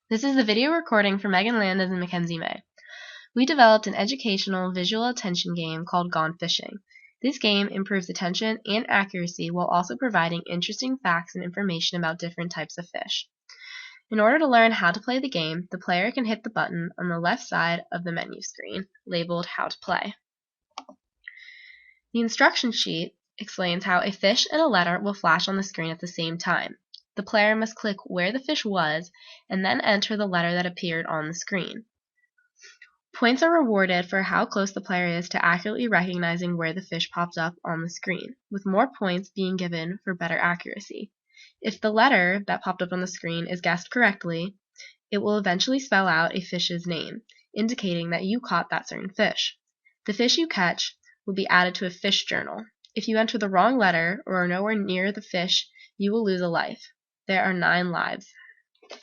This is the video recording for Megan Landis and Mackenzie May. We developed an educational visual attention game called Gone Fishing. This game improves attention and accuracy while also providing interesting facts and information about different types of fish. In order to learn how to play the game, the player can hit the button on the left side of the menu screen, labeled How to Play. The instruction sheet explains how a fish and a letter will flash on the screen at the same time. The player must click where the fish was and then enter the letter that appeared on the screen. Points are rewarded for how close the player is to accurately recognizing where the fish popped up on the screen, with more points being given for better accuracy. If the letter that popped up on the screen is guessed correctly, it will eventually spell out a fish's name, indicating that you caught that certain fish. The fish you catch will be added to a fish journal. If you enter the wrong letter or are nowhere near the fish, you will lose a life. There are 9 lives. If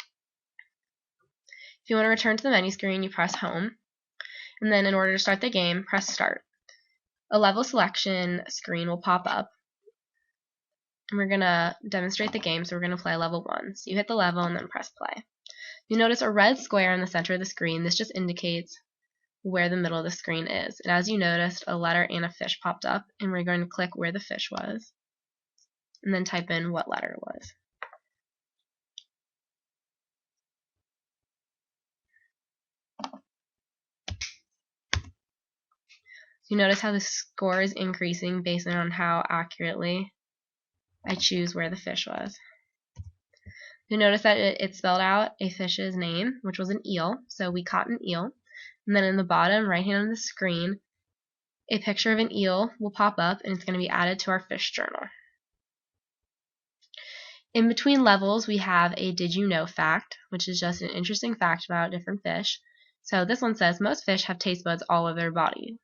you want to return to the menu screen, you press Home, and then in order to start the game, press Start. A level selection screen will pop up, and we're going to demonstrate the game, so we're going to play level 1. So you hit the level and then press play. You notice a red square in the center of the screen. This just indicates where the middle of the screen is. And as you noticed, a letter and a fish popped up, and we're going to click where the fish was, and then type in what letter it was. You notice how the score is increasing based on how accurately I choose where the fish was. You notice that it spelled out a fish's name, which was an eel, so we caught an eel. And then in the bottom right hand of the screen, a picture of an eel will pop up, and it's going to be added to our fish journal. In between levels, we have a Did You Know fact, which is just an interesting fact about different fish. So this one says most fish have taste buds all over their body.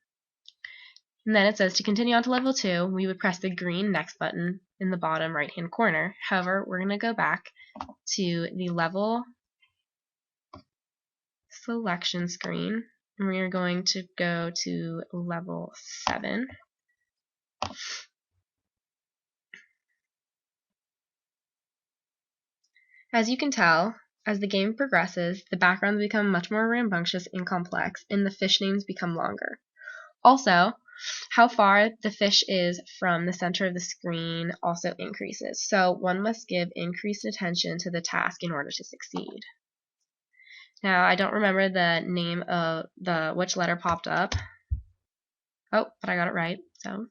And then it says to continue on to level 2, we would press the green next button in the bottom right hand corner. However, we're going to go back to the level selection screen, and we are going to go to level 7. As you can tell, as the game progresses, the backgrounds become much more rambunctious and complex, and the fish names become longer. Also, how far the fish is from the center of the screen also increases, so one must give increased attention to the task in order to succeed. Now, I don't remember the name of which letter popped up. Oh, but I got it right, so.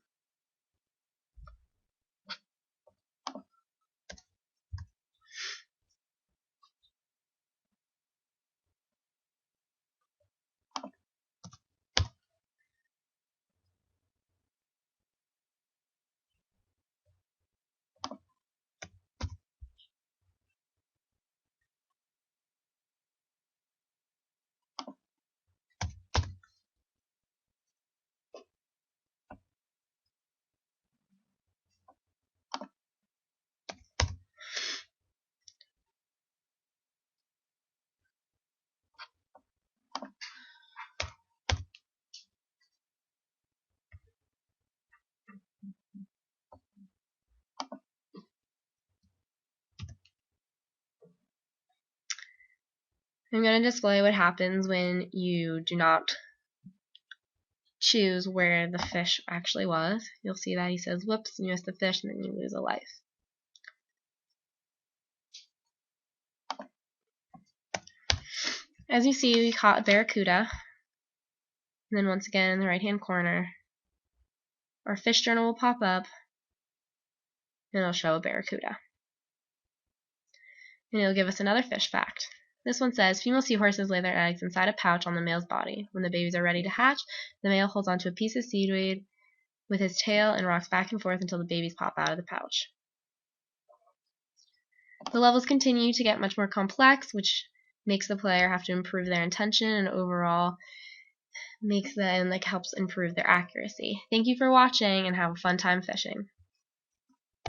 I'm going to display what happens when you do not choose where the fish actually was. You'll see that he says, whoops, you missed the fish, and then you lose a life. As you see, we caught a barracuda. And then once again, in the right-hand corner, our fish journal will pop up, and it'll show a barracuda. And it'll give us another fish fact. This one says, female seahorses lay their eggs inside a pouch on the male's body. When the babies are ready to hatch, the male holds onto a piece of seaweed with his tail and rocks back and forth until the babies pop out of the pouch. The levels continue to get much more complex, which makes the player have to improve their intention and overall makes them helps improve their accuracy. Thank you for watching and have a fun time fishing.